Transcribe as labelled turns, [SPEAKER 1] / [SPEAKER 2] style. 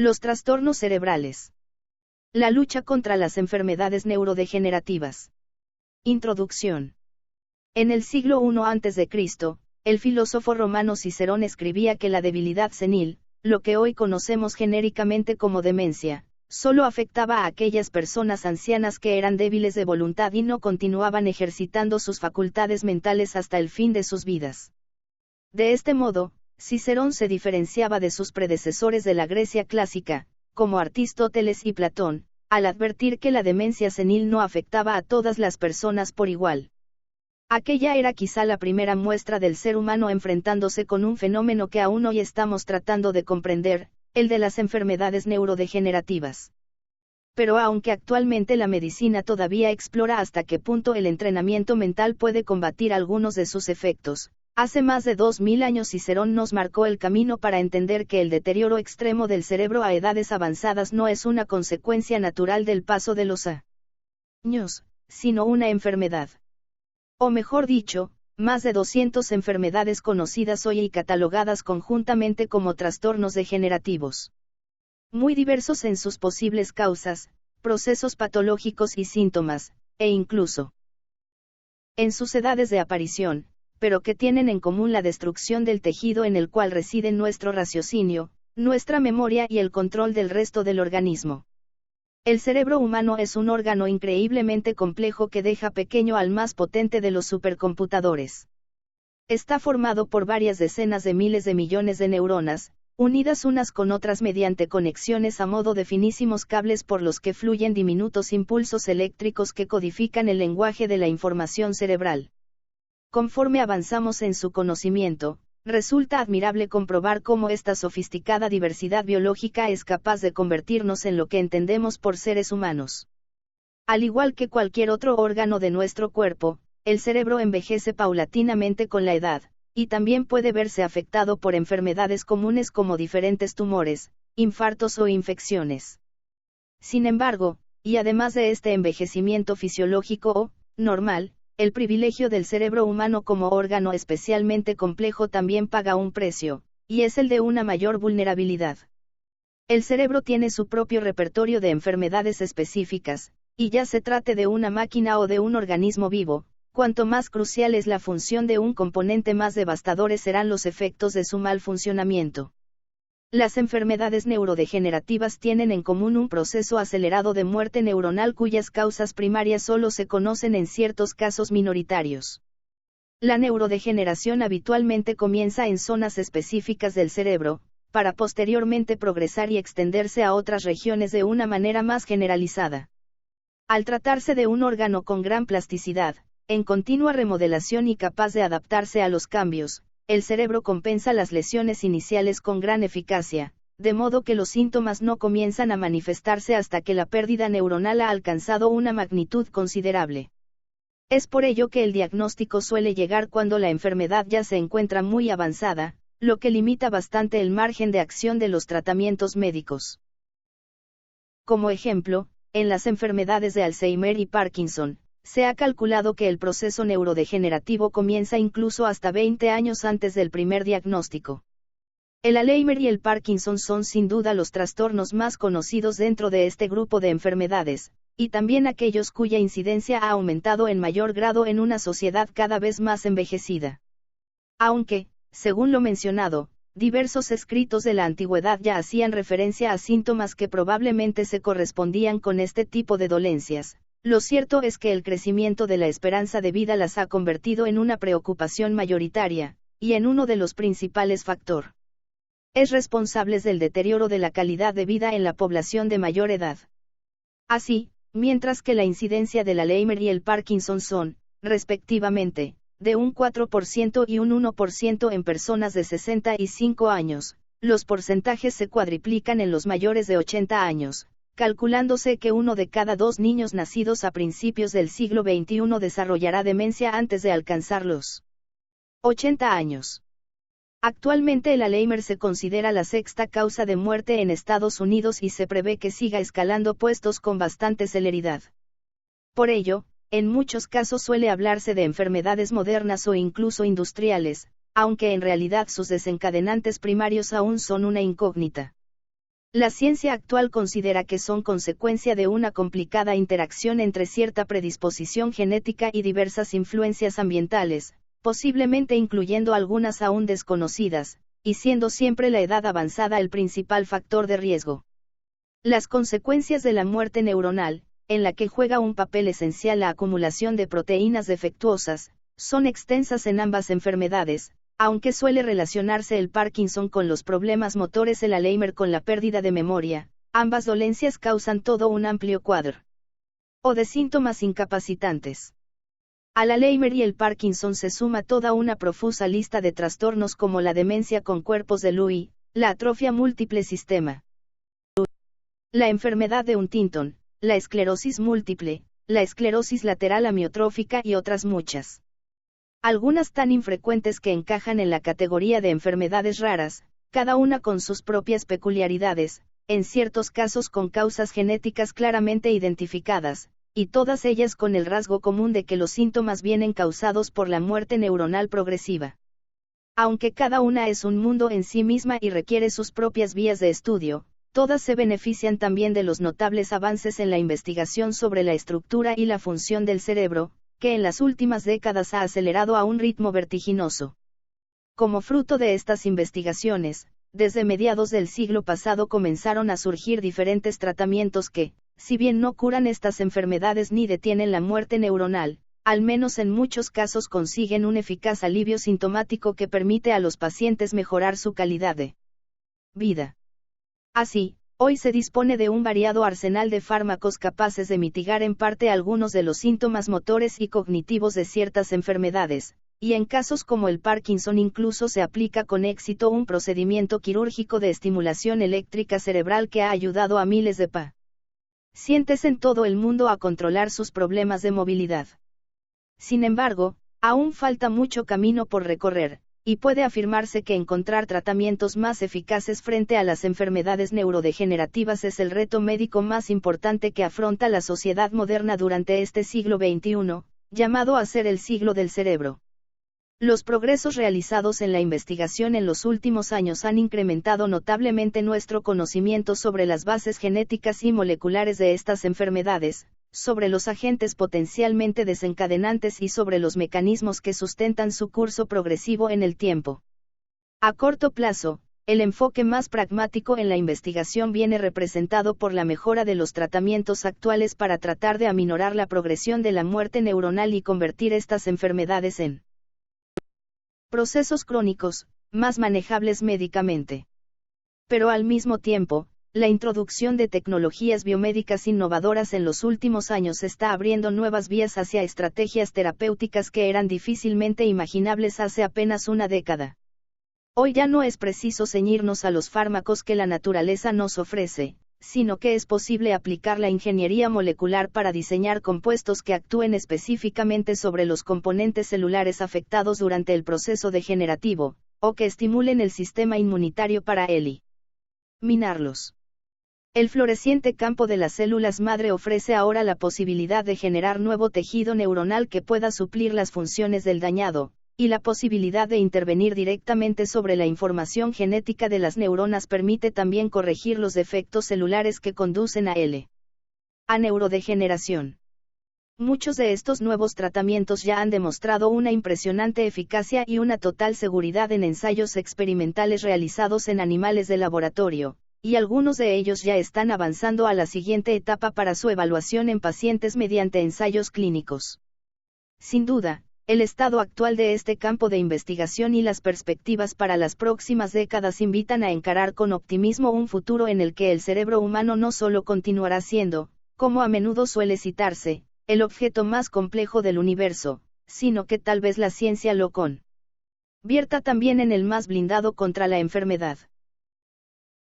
[SPEAKER 1] Los trastornos cerebrales. La lucha contra las enfermedades neurodegenerativas. Introducción. En el siglo I a.C., el filósofo romano Cicerón escribía que la debilidad senil, lo que hoy conocemos genéricamente como demencia, solo afectaba a aquellas personas ancianas que eran débiles de voluntad y no continuaban ejercitando sus facultades mentales hasta el fin de sus vidas. De este modo, Cicerón se diferenciaba de sus predecesores de la Grecia clásica, como Aristóteles y Platón, al advertir que la demencia senil no afectaba a todas las personas por igual. Aquella era quizá la primera muestra del ser humano enfrentándose con un fenómeno que aún hoy estamos tratando de comprender, el de las enfermedades neurodegenerativas. Pero aunque actualmente la medicina todavía explora hasta qué punto el entrenamiento mental puede combatir algunos de sus efectos, hace más de 2000 años Cicerón nos marcó el camino para entender que el deterioro extremo del cerebro a edades avanzadas no es una consecuencia natural del paso de los años, sino una enfermedad. O mejor dicho, más de 200 enfermedades conocidas hoy y catalogadas conjuntamente como trastornos degenerativos. Muy diversos en sus posibles causas, procesos patológicos y síntomas, e incluso en sus edades de aparición, pero que tienen en común la destrucción del tejido en el cual reside nuestro raciocinio, nuestra memoria y el control del resto del organismo. El cerebro humano es un órgano increíblemente complejo que deja pequeño al más potente de los supercomputadores. Está formado por varias decenas de miles de millones de neuronas, unidas unas con otras mediante conexiones a modo de finísimos cables por los que fluyen diminutos impulsos eléctricos que codifican el lenguaje de la información cerebral. Conforme avanzamos en su conocimiento, resulta admirable comprobar cómo esta sofisticada diversidad biológica es capaz de convertirnos en lo que entendemos por seres humanos. Al igual que cualquier otro órgano de nuestro cuerpo, el cerebro envejece paulatinamente con la edad, y también puede verse afectado por enfermedades comunes como diferentes tumores, infartos o infecciones. Sin embargo, y además de este envejecimiento fisiológico o normal, el privilegio del cerebro humano como órgano especialmente complejo también paga un precio, y es el de una mayor vulnerabilidad. El cerebro tiene su propio repertorio de enfermedades específicas, y ya se trate de una máquina o de un organismo vivo, cuanto más crucial es la función de un componente, más devastadores serán los efectos de su mal funcionamiento. Las enfermedades neurodegenerativas tienen en común un proceso acelerado de muerte neuronal cuyas causas primarias solo se conocen en ciertos casos minoritarios. La neurodegeneración habitualmente comienza en zonas específicas del cerebro, para posteriormente progresar y extenderse a otras regiones de una manera más generalizada. Al tratarse de un órgano con gran plasticidad, en continua remodelación y capaz de adaptarse a los cambios, el cerebro compensa las lesiones iniciales con gran eficacia, de modo que los síntomas no comienzan a manifestarse hasta que la pérdida neuronal ha alcanzado una magnitud considerable. Es por ello que el diagnóstico suele llegar cuando la enfermedad ya se encuentra muy avanzada, lo que limita bastante el margen de acción de los tratamientos médicos. Como ejemplo, en las enfermedades de Alzheimer y Parkinson, se ha calculado que el proceso neurodegenerativo comienza incluso hasta 20 años antes del primer diagnóstico. El Alzheimer y el Parkinson son sin duda los trastornos más conocidos dentro de este grupo de enfermedades, y también aquellos cuya incidencia ha aumentado en mayor grado en una sociedad cada vez más envejecida. Aunque, según lo mencionado, diversos escritos de la antigüedad ya hacían referencia a síntomas que probablemente se correspondían con este tipo de dolencias. Lo cierto es que el crecimiento de la esperanza de vida las ha convertido en una preocupación mayoritaria, y en uno de los principales factores responsables del deterioro de la calidad de vida en la población de mayor edad. Así, mientras que la incidencia del Alzheimer y el Parkinson son, respectivamente, de un 4% y un 1% en personas de 65 años, los porcentajes se cuadriplican en los mayores de 80 años. Calculándose que 1 de cada 2 niños nacidos a principios del siglo XXI desarrollará demencia antes de alcanzar los 80 años. Actualmente el Alzheimer se considera la sexta causa de muerte en Estados Unidos y se prevé que siga escalando puestos con bastante celeridad. Por ello, en muchos casos suele hablarse de enfermedades modernas o incluso industriales, aunque en realidad sus desencadenantes primarios aún son una incógnita. La ciencia actual considera que son consecuencia de una complicada interacción entre cierta predisposición genética y diversas influencias ambientales, posiblemente incluyendo algunas aún desconocidas, y siendo siempre la edad avanzada el principal factor de riesgo. Las consecuencias de la muerte neuronal, en la que juega un papel esencial la acumulación de proteínas defectuosas, son extensas en ambas enfermedades, aunque suele relacionarse el Parkinson con los problemas motores, el Alzheimer con la pérdida de memoria. Ambas dolencias causan todo un amplio cuadro o de síntomas incapacitantes. Al Alzheimer y el Parkinson se suma toda una profusa lista de trastornos como la demencia con cuerpos de Lewy, la atrofia múltiple sistema, la enfermedad de Huntington, la esclerosis múltiple, la esclerosis lateral amiotrófica y otras muchas. Algunas tan infrecuentes que encajan en la categoría de enfermedades raras, cada una con sus propias peculiaridades, en ciertos casos con causas genéticas claramente identificadas, y todas ellas con el rasgo común de que los síntomas vienen causados por la muerte neuronal progresiva. Aunque cada una es un mundo en sí misma y requiere sus propias vías de estudio, todas se benefician también de los notables avances en la investigación sobre la estructura y la función del cerebro, que en las últimas décadas ha acelerado a un ritmo vertiginoso. Como fruto de estas investigaciones, desde mediados del siglo pasado comenzaron a surgir diferentes tratamientos que, si bien no curan estas enfermedades ni detienen la muerte neuronal, al menos en muchos casos consiguen un eficaz alivio sintomático que permite a los pacientes mejorar su calidad de vida. Así, hoy se dispone de un variado arsenal de fármacos capaces de mitigar en parte algunos de los síntomas motores y cognitivos de ciertas enfermedades, y en casos como el Parkinson incluso se aplica con éxito un procedimiento quirúrgico de estimulación eléctrica cerebral que ha ayudado a miles de pacientes en todo el mundo a controlar sus problemas de movilidad. Sin embargo, aún falta mucho camino por recorrer, y puede afirmarse que encontrar tratamientos más eficaces frente a las enfermedades neurodegenerativas es el reto médico más importante que afronta la sociedad moderna durante este siglo XXI, llamado a ser el siglo del cerebro. Los progresos realizados en la investigación en los últimos años han incrementado notablemente nuestro conocimiento sobre las bases genéticas y moleculares de estas enfermedades, sobre los agentes potencialmente desencadenantes y sobre los mecanismos que sustentan su curso progresivo en el tiempo. A corto plazo, el enfoque más pragmático en la investigación viene representado por la mejora de los tratamientos actuales para tratar de aminorar la progresión de la muerte neuronal y convertir estas enfermedades en procesos crónicos, más manejables médicamente. Pero al mismo tiempo, la introducción de tecnologías biomédicas innovadoras en los últimos años está abriendo nuevas vías hacia estrategias terapéuticas que eran difícilmente imaginables hace apenas una década. Hoy ya no es preciso ceñirnos a los fármacos que la naturaleza nos ofrece, sino que es posible aplicar la ingeniería molecular para diseñar compuestos que actúen específicamente sobre los componentes celulares afectados durante el proceso degenerativo, o que estimulen el sistema inmunitario para eliminarlos. El floreciente campo de las células madre ofrece ahora la posibilidad de generar nuevo tejido neuronal que pueda suplir las funciones del dañado, y la posibilidad de intervenir directamente sobre la información genética de las neuronas permite también corregir los defectos celulares que conducen a neurodegeneración. Muchos de estos nuevos tratamientos ya han demostrado una impresionante eficacia y una total seguridad en ensayos experimentales realizados en animales de laboratorio, y algunos de ellos ya están avanzando a la siguiente etapa para su evaluación en pacientes mediante ensayos clínicos. Sin duda, el estado actual de este campo de investigación y las perspectivas para las próximas décadas invitan a encarar con optimismo un futuro en el que el cerebro humano no solo continuará siendo, como a menudo suele citarse, el objeto más complejo del universo, sino que tal vez la ciencia lo convierta también en el más blindado contra la enfermedad.